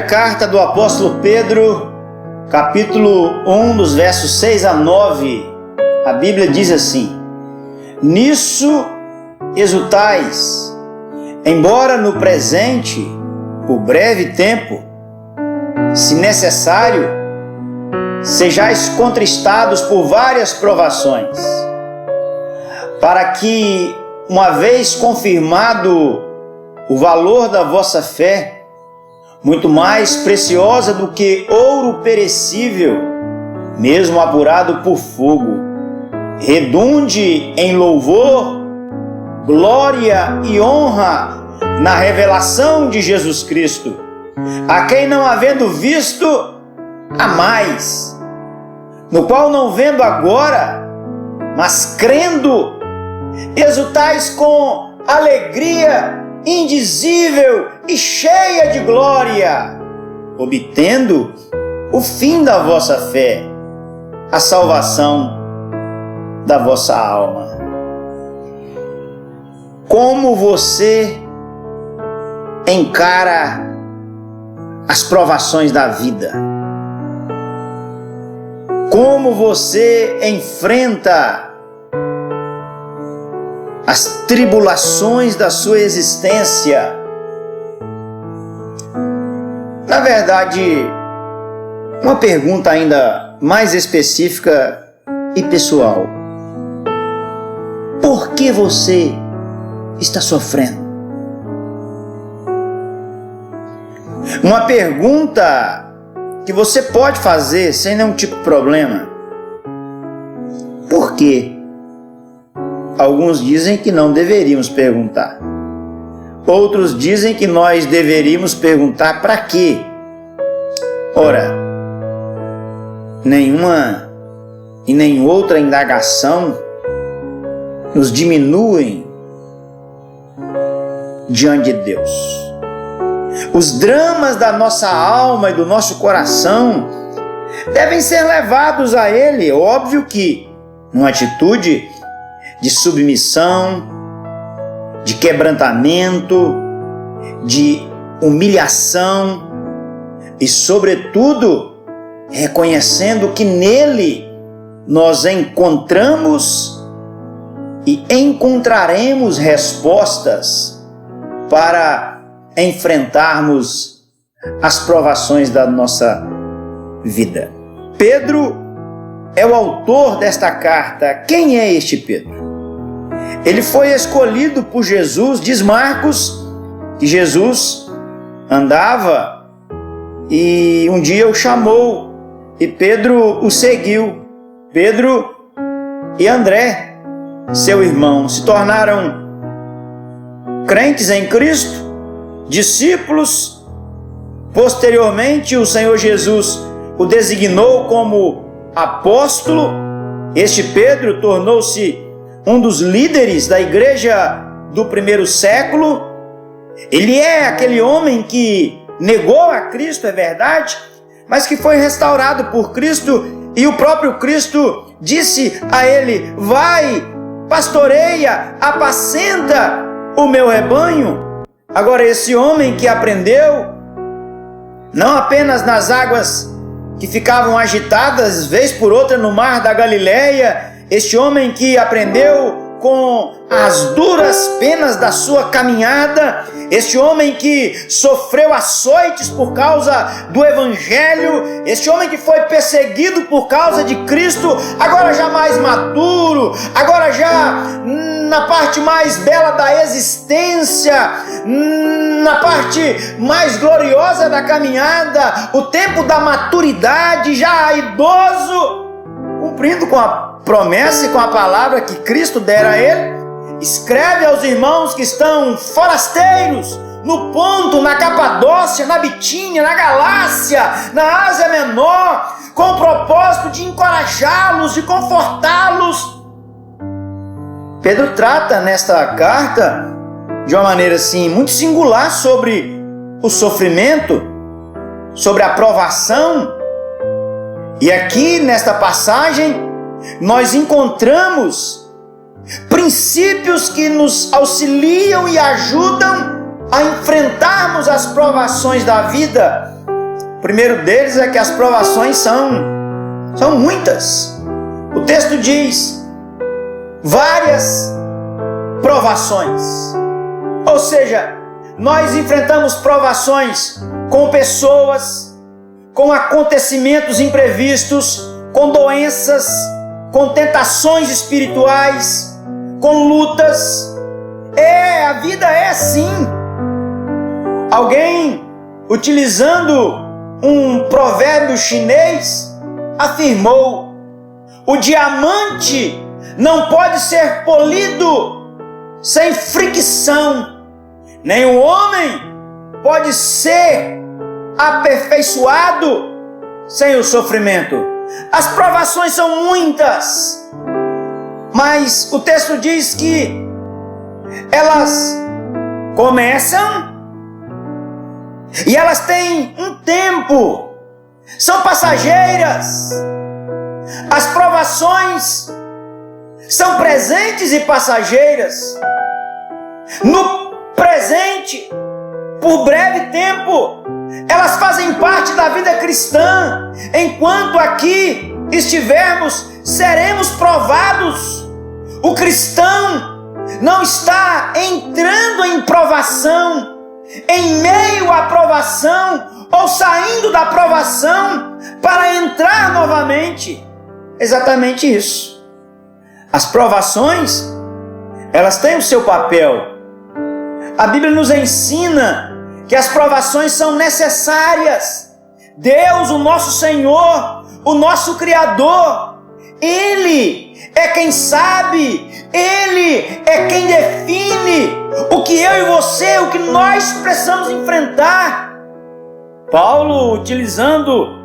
carta do apóstolo Pedro, capítulo 1, dos versos 6 a 9, a Bíblia diz assim: Nisso exultais, embora no presente, por breve tempo, se necessário, sejais contristados por várias provações, para que, uma vez confirmado o valor da vossa fé, muito mais preciosa do que ouro perecível, mesmo apurado por fogo, redunde em louvor, glória e honra na revelação de Jesus Cristo, a quem não havendo visto, amais, no qual não vendo agora, mas crendo, exultais com alegria indizível e cheia de glória, obtendo o fim da vossa fé, a salvação da vossa alma. Como você encara as provações da vida? Como você enfrenta as tribulações da sua existência? Na verdade, uma pergunta ainda mais específica e pessoal: por que você está sofrendo? Uma pergunta que você pode fazer sem nenhum tipo de problema: por quê? Alguns dizem que não deveríamos perguntar. Outros dizem que nós deveríamos perguntar para quê. Ora, nenhuma e nem outra indagação nos diminuem diante de Deus. Os dramas da nossa alma e do nosso coração devem ser levados a Ele. Óbvio que numa atitude de submissão, de quebrantamento, de humilhação e, sobretudo, reconhecendo que nele nós encontramos e encontraremos respostas para enfrentarmos as provações da nossa vida. Pedro é o autor desta carta. Quem é este Pedro? Ele foi escolhido por Jesus. Diz Marcos que Jesus andava e um dia o chamou e Pedro o seguiu. Pedro e André, seu irmão, se tornaram crentes em Cristo, discípulos. Posteriormente, o Senhor Jesus o designou como apóstolo. Este Pedro tornou-se um dos líderes da igreja do primeiro século. Ele é aquele homem que negou a Cristo, é verdade, mas que foi restaurado por Cristo, e o próprio Cristo disse a ele: vai, pastoreia, apacenta o meu rebanho. Agora, esse homem que aprendeu, não apenas nas águas que ficavam agitadas vez por outra no mar da Galileia, este homem que aprendeu com as duras penas da sua caminhada, este homem que sofreu açoites por causa do Evangelho, este homem que foi perseguido por causa de Cristo, agora já mais maduro, agora já na parte mais bela da existência, na parte mais gloriosa da caminhada, o tempo da maturidade, já idoso, cumprindo com a promessa e com a palavra que Cristo dera a ele, escreve aos irmãos que estão forasteiros no Ponto, na Capadócia, na Bitínia, na Galácia, na Ásia Menor, com o propósito de encorajá-los, de confortá-los. Pedro trata nesta carta de uma maneira assim muito singular sobre o sofrimento, sobre a provação. E aqui nesta passagem nós encontramos princípios que nos auxiliam e ajudam a enfrentarmos as provações da vida. primeiro deles é que as provações são muitas. O texto diz várias provações. Ou seja, nós enfrentamos provações com pessoas, com acontecimentos imprevistos, com doenças, com tentações espirituais, com lutas. A vida é assim. Alguém, utilizando um provérbio chinês, afirmou: o diamante não pode ser polido sem fricção, nem o homem pode ser aperfeiçoado sem o sofrimento. As provações são muitas, mas o texto diz que elas começam e elas têm um tempo, são passageiras. As provações são presentes e passageiras. No presente, por breve tempo, elas fazem parte da vida cristã. Enquanto aqui estivermos, seremos provados. O cristão não está entrando em provação, em meio à provação, ou saindo da provação para entrar novamente. Exatamente isso. As provações, elas têm o seu papel. A Bíblia nos ensina que as provações são necessárias. Deus, o nosso Senhor, o nosso Criador, Ele é quem sabe, Ele é quem define o que eu e você, o que nós precisamos enfrentar. Paulo, utilizando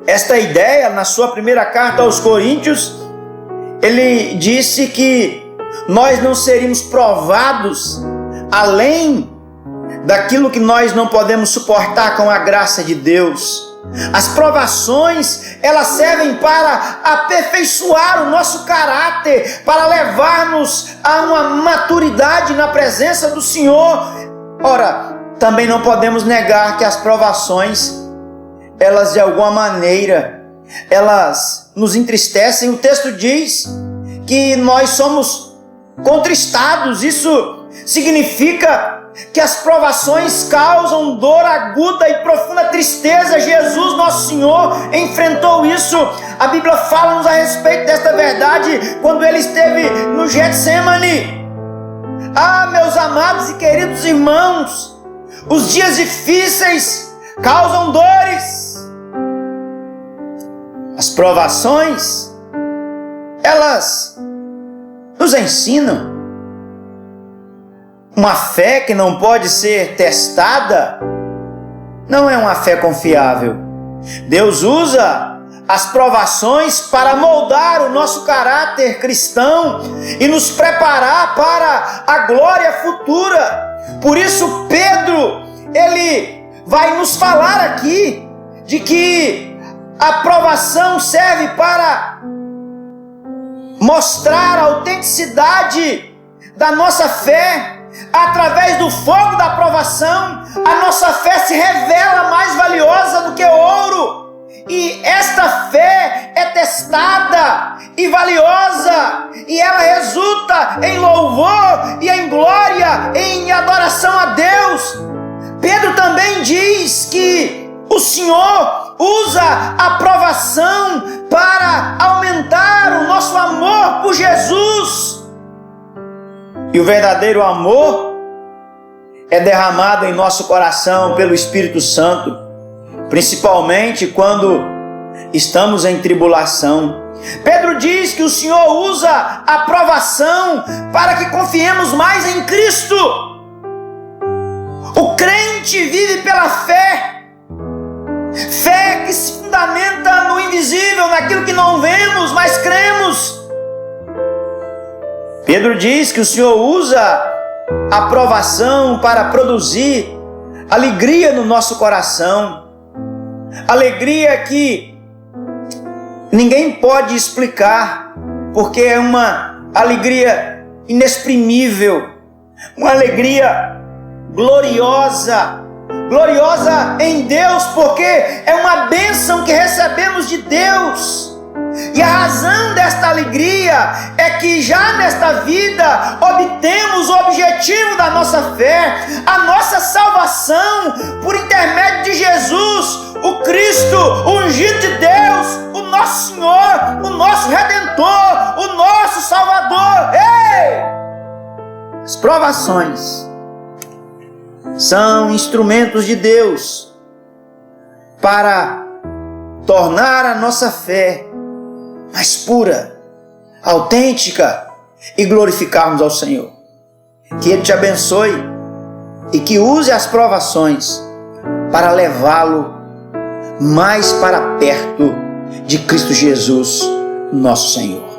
esta ideia na sua primeira carta aos Coríntios, ele disse que nós não seríamos provados além daquilo que nós não podemos suportar com a graça de Deus. As provações, elas servem para aperfeiçoar o nosso caráter, para levar-nos a uma maturidade na presença do Senhor. Ora, também não podemos negar que as provações, elas de alguma maneira, elas nos entristecem. O texto diz que nós somos contristados. Isso significa que as provações causam dor aguda e profunda tristeza. Jesus, nosso Senhor, enfrentou isso. A Bíblia fala-nos a respeito desta verdade quando ele esteve no Getsemane. Meus amados e queridos irmãos, os dias difíceis causam dores. As provações, elas nos ensinam. Uma fé que não pode ser testada não é uma fé confiável. Deus usa as provações para moldar o nosso caráter cristão e nos preparar para a glória futura. Por isso Pedro, ele vai nos falar aqui de que a provação serve para mostrar a autenticidade da nossa fé. Através do fogo da provação, a nossa fé se revela mais valiosa do que o ouro. E esta fé é testada e valiosa, e ela resulta em louvor e em glória, em adoração a Deus. Pedro também diz que o Senhor usa a provação para aumentar o nosso amor por Jesus. E o verdadeiro amor é derramado em nosso coração pelo Espírito Santo, principalmente quando estamos em tribulação. Pedro diz que o Senhor usa a provação para que confiemos mais em Cristo. O crente vive pela fé, fé que se fundamenta no invisível, naquilo que não vemos, mas cremos. Pedro diz que o Senhor usa a provação para produzir alegria no nosso coração. Alegria que ninguém pode explicar, porque é uma alegria inexprimível, uma alegria gloriosa, gloriosa em Deus, porque é uma bênção que recebemos de Deus. E a razão desta alegria é que já nesta vida obtemos o objetivo da nossa fé, a nossa salvação por intermédio de Jesus, o Cristo, o ungido de Deus, o nosso Senhor, o nosso Redentor, o nosso Salvador. Ei! As provações são instrumentos de Deus para tornar a nossa fé mais pura, autêntica e glorificarmos ao Senhor. Que Ele te abençoe e que use as provações para levá-lo mais para perto de Cristo Jesus, nosso Senhor.